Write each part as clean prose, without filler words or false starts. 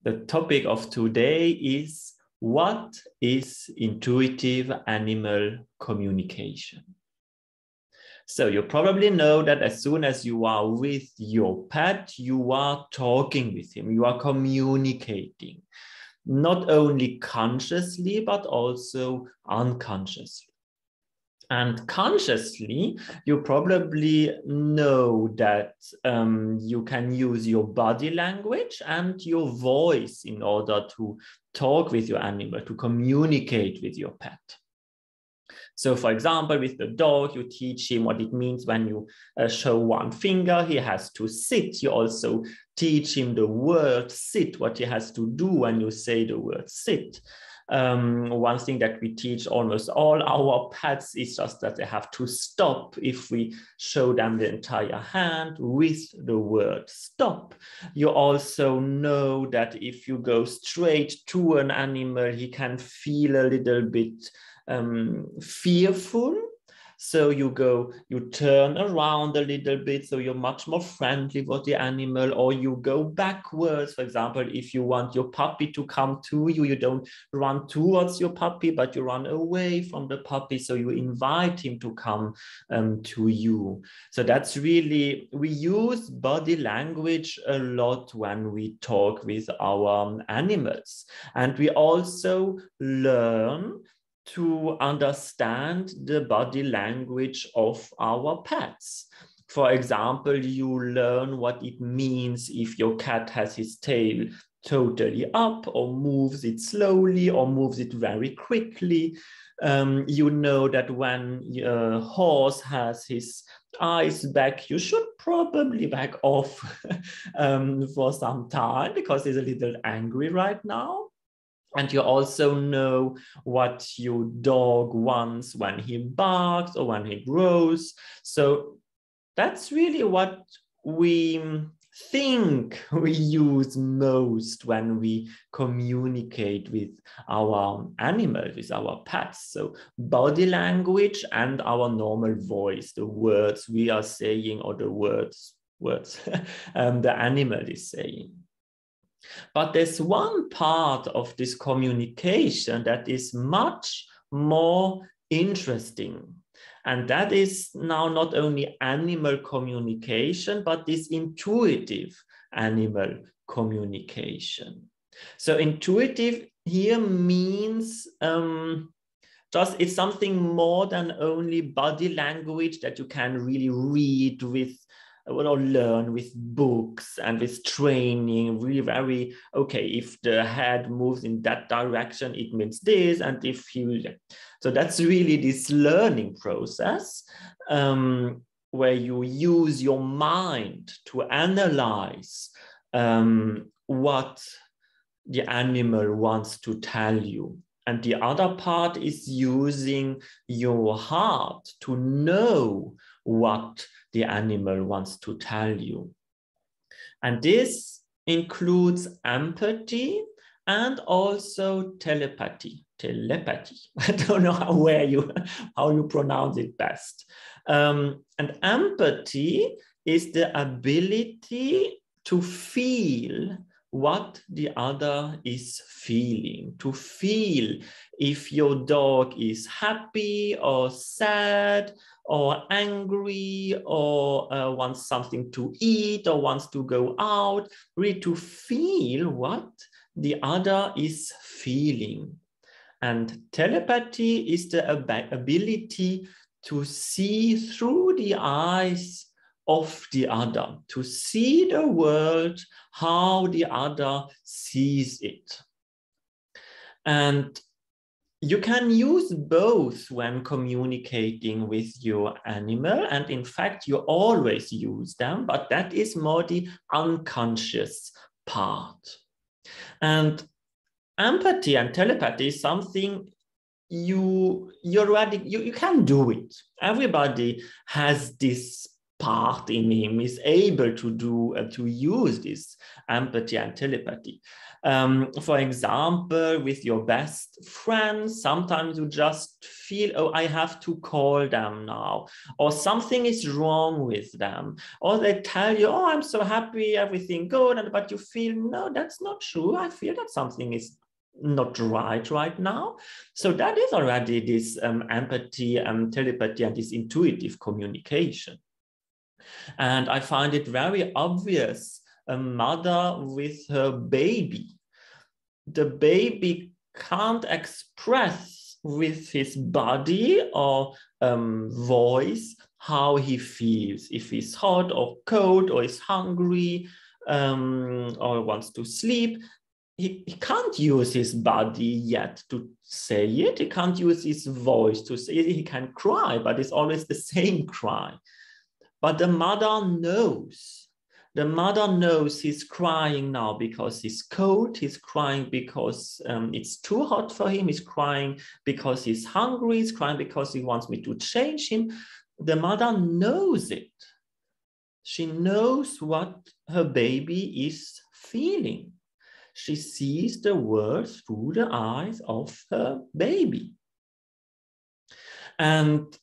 The topic of today is, what is intuitive animal communication? So you probably know that as soon as you are with your pet, you are talking with him, you are communicating, not only consciously, but also unconsciously. And consciously, you probably know that you can use your body language and your voice in order to talk with your animal, to communicate with your pet. So for example, with the dog, you teach him what it means when you show one finger, he has to sit. You also teach him the word sit, what he has to do when you say the word sit. One thing that we teach almost all our pets is just that they have to stop if we show them the entire hand with the word stop. You also know that if you go straight to an animal, he can feel a little bit fearful. So you turn around a little bit, so you're much more friendly with the animal, or you go backwards. For example, if you want your puppy to come to you, you don't run towards your puppy, but you run away from the puppy. So you invite him to come to you. So that's really, we use body language a lot when we talk with our animals. And we also learn to understand the body language of our pets. For example, you learn what it means if your cat has his tail totally up, or moves it slowly, or moves it very quickly. You know that when a horse has his eyes back, you should probably back off for some time because he's a little angry right now. And you also know what your dog wants when he barks or when he growls. So that's really what we think we use most when we communicate with our animals, with our pets. So body language and our normal voice, the words we are saying, or the words the animal is saying. But there's one part of this communication that is much more interesting. And that is now not only animal communication, but this intuitive animal communication. So intuitive here means it's something more than only body language that you can really read with or learn with books and with training, really very, okay, if the head moves in that direction, it means this, and if you, so that's really this learning process where you use your mind to analyze what the animal wants to tell you. And the other part is using your heart to know what the animal wants to tell you. And this includes empathy and also telepathy. I don't know how you pronounce it best. And empathy is the ability to feel what the other is feeling, to feel if your dog is happy or sad or angry, or wants something to eat, or wants to go out, really to feel what the other is feeling. And telepathy is the ability to see through the eyes of the other, to see the world how the other sees it. And you can use both when communicating with your animal, and in fact, you always use them, but that is more the unconscious part. And empathy and telepathy is something you can do it. Everybody has this part in him is able to do to use this empathy and telepathy. For example, with your best friends, sometimes you just feel, oh, I have to call them now, or something is wrong with them, or they tell you, oh, I'm so happy, everything good, but you feel, no, that's not true. I feel that something is not right now. So that is already this empathy and telepathy and this intuitive communication. And I find it very obvious, a mother with her baby. The baby can't express with his body or voice how he feels, if he's hot or cold, or is hungry, or wants to sleep. He can't use his body yet to say it. He can't use his voice to say it. He can cry, but it's always the same cry. But the mother knows. The mother knows he's crying now because he's cold. He's crying because it's too hot for him. He's crying because he's hungry. He's crying because he wants me to change him. The mother knows it. She knows what her baby is feeling. She sees the world through the eyes of her baby. And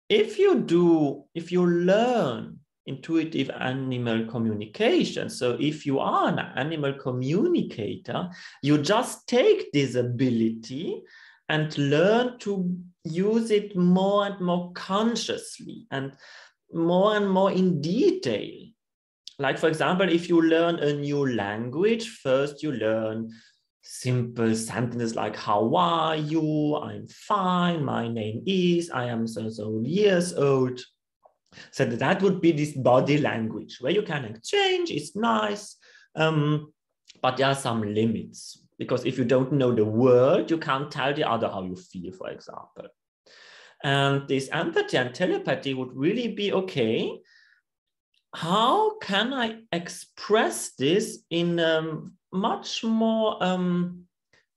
if you learn intuitive animal communication, so if you are an animal communicator, you just take this ability and learn to use it more and more consciously and more in detail. Like, for example, if you learn a new language, first you learn simple sentences like, how are you? I'm fine. My name is, I am so years old. So that would be this body language where you can exchange. It's nice. But there are some limits, because if you don't know the word, you can't tell the other how you feel, for example. And this empathy and telepathy would really be, okay, how can I express this in a much more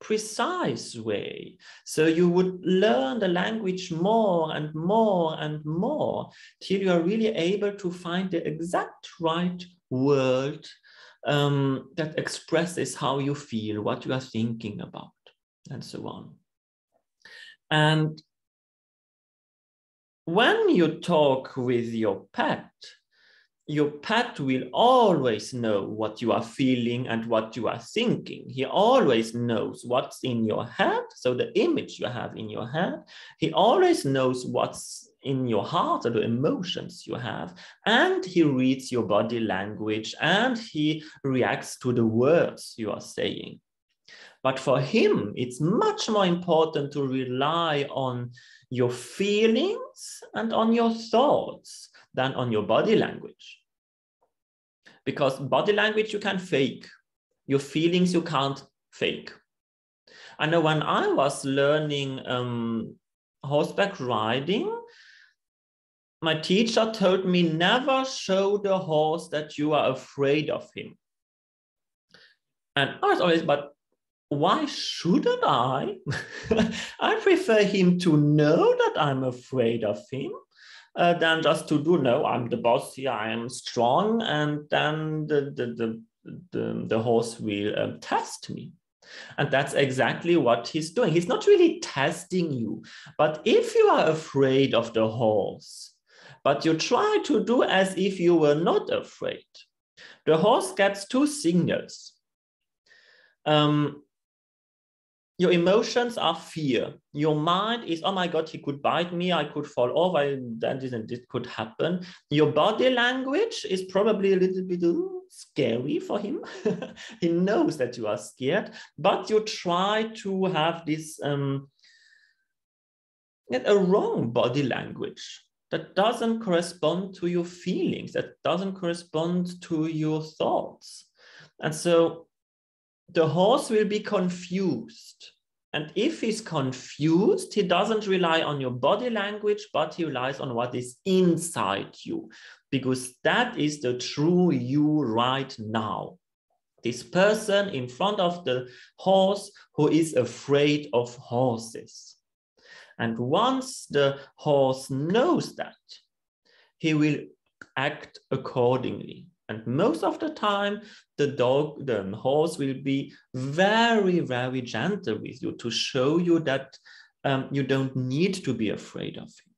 precise way? So you would learn the language more and more and more till you are really able to find the exact right word that expresses how you feel, what you are thinking about, and so on. And when you talk with your pet will always know what you are feeling and what you are thinking. He always knows what's in your head, so the image you have in your head. He always knows what's in your heart, or the emotions you have, and he reads your body language, and he reacts to the words you are saying. But for him, it's much more important to rely on your feelings and on your thoughts than on your body language. Because body language you can fake. Your feelings you can't fake. I know when I was learning horseback riding, my teacher told me, never show the horse that you are afraid of him. And I was always, but why shouldn't I? I prefer him to know that I'm afraid of him than just to do, no, I'm the boss here, I am strong, and then the horse will test me. And that's exactly what he's doing. He's not really testing you. But if you are afraid of the horse, but you try to do as if you were not afraid, the horse gets two signals. Your emotions are fear. Your mind is, oh my God, he could bite me, I could fall over, this could happen. Your body language is probably a little bit scary for him. He knows that you are scared, but you try to have this a wrong body language that doesn't correspond to your feelings, that doesn't correspond to your thoughts. And so the horse will be confused. And if he's confused, he doesn't rely on your body language, but he relies on what is inside you, because that is the true you right now. This person in front of the horse who is afraid of horses. And once the horse knows that, he will act accordingly. And most of the time, the horse will be very, very gentle with you to show you that you don't need to be afraid of him.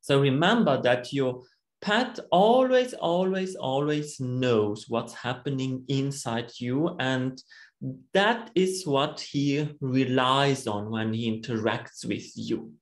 So remember that your pet always, always, always knows what's happening inside you, and that is what he relies on when he interacts with you.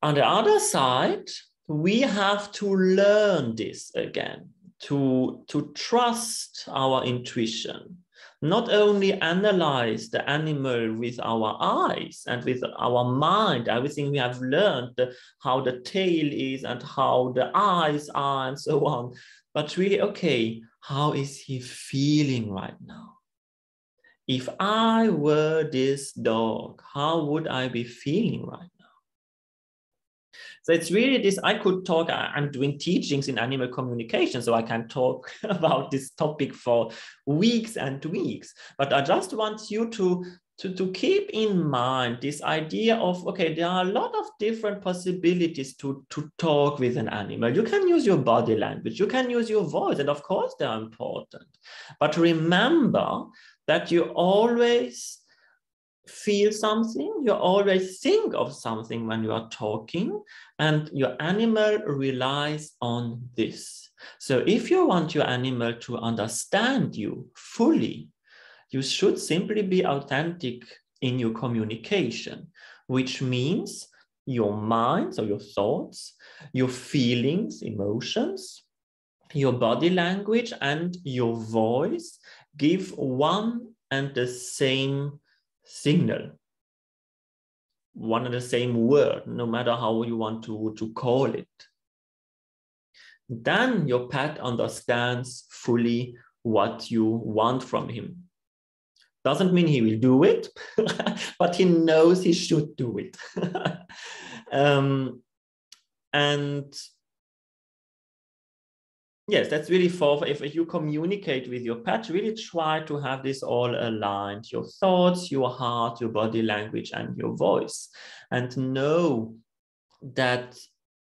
On the other side, we have to learn this again, to trust our intuition. Not only analyze the animal with our eyes and with our mind, everything we have learned, how the tail is and how the eyes are and so on, but really, okay, how is he feeling right now? If I were this dog, how would I be feeling right now? So it's really this, I could talk, I'm doing teachings in animal communication, so I can talk about this topic for weeks and weeks, but I just want you to keep in mind this idea of, okay, there are a lot of different possibilities to talk with an animal. You can use your body language, you can use your voice, and of course they are important. But remember that you always feel something, you always think of something when you are talking, and your animal relies on this. So if you want your animal to understand you fully, you should simply be authentic in your communication, which means your mind, so your thoughts, your feelings, emotions, your body language, and your voice give one and the same signal, one and the same word, no matter how you want to call it. Then your pet understands fully what you want from him. Doesn't mean he will do it, but he knows he should do it. And yes, that's really for if you communicate with your pet, really try to have this all aligned, your thoughts, your heart, your body language, and your voice. And know that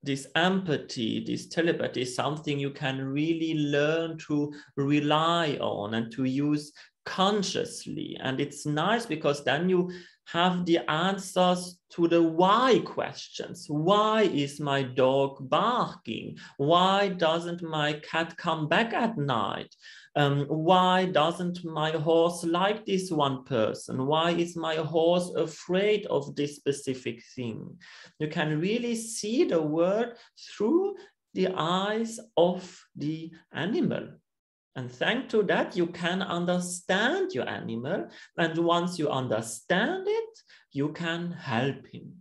this empathy, this telepathy is something you can really learn to rely on and to use consciously. And it's nice because then you have the answers to the why questions. Why is my dog barking? Why doesn't my cat come back at night? Why doesn't my horse like this one person? Why is my horse afraid of this specific thing? You can really see the world through the eyes of the animal. And thanks to that, you can understand your animal. And once you understand it, you can help him.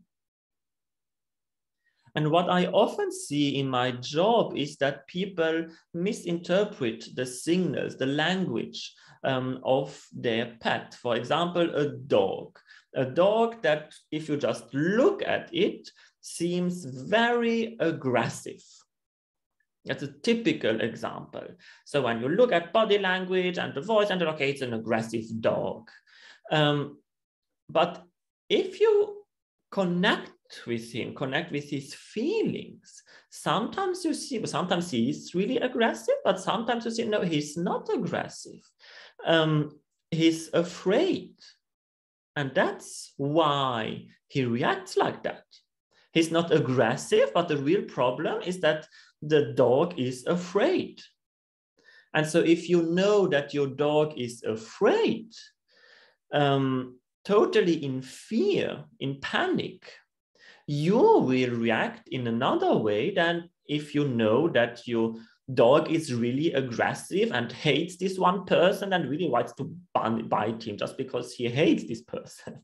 And what I often see in my job is that people misinterpret the signals, the language of their pet. For example, a dog. A dog that, if you just look at it, seems very aggressive. That's a typical example. So when you look at body language and the voice, and okay, it's an aggressive dog. But if you connect with him, connect with his feelings, sometimes you see, sometimes he's really aggressive, but sometimes you see, no, he's not aggressive. He's afraid. And that's why he reacts like that. He's not aggressive, but the real problem is that the dog is afraid. And so if you know that your dog is afraid, totally in fear, in panic, you will react in another way than if you know that your dog is really aggressive and hates this one person and really wants to bite him just because he hates this person.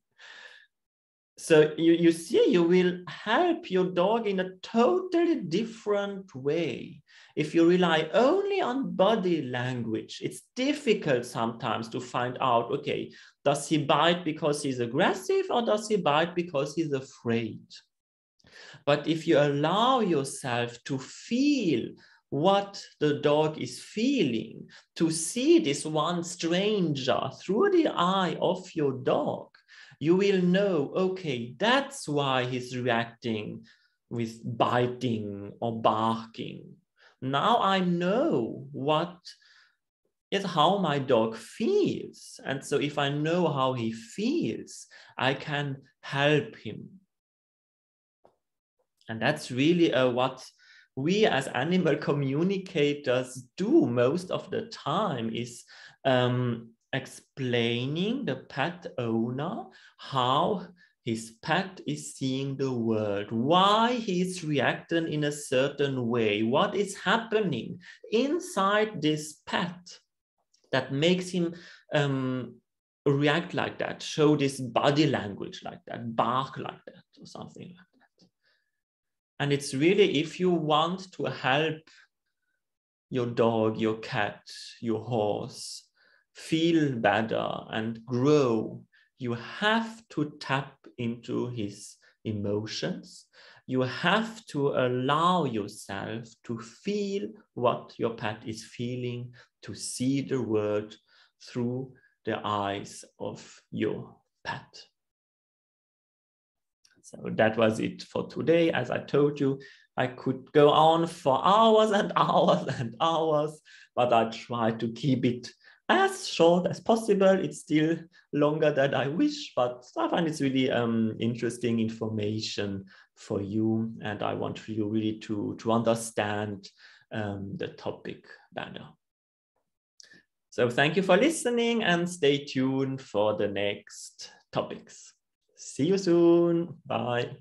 So you see, you will help your dog in a totally different way. If you rely only on body language, it's difficult sometimes to find out, okay, does he bite because he's aggressive or does he bite because he's afraid? But if you allow yourself to feel what the dog is feeling, to see this one stranger through the eye of your dog, you will know, okay, that's why he's reacting with biting or barking. Now I know what is how my dog feels. And so if I know how he feels, I can help him. And that's really what we as animal communicators do most of the time, is explaining the pet owner how his pet is seeing the world, why he's reacting in a certain way, what is happening inside this pet that makes him react like that, show this body language like that, bark like that, or something like that. And it's really, if you want to help your dog, your cat, your horse feel better and grow, you have to tap into his emotions. You have to allow yourself to feel what your pet is feeling, to see the world through the eyes of your pet. So that was it for today. As I told you, I could go on for hours and hours and hours, but I try to keep it as short as possible. It's still longer than I wish, but I find it's really interesting information for you, and I want you really to understand the topic better. So thank you for listening, and stay tuned for the next topics. See you soon. Bye.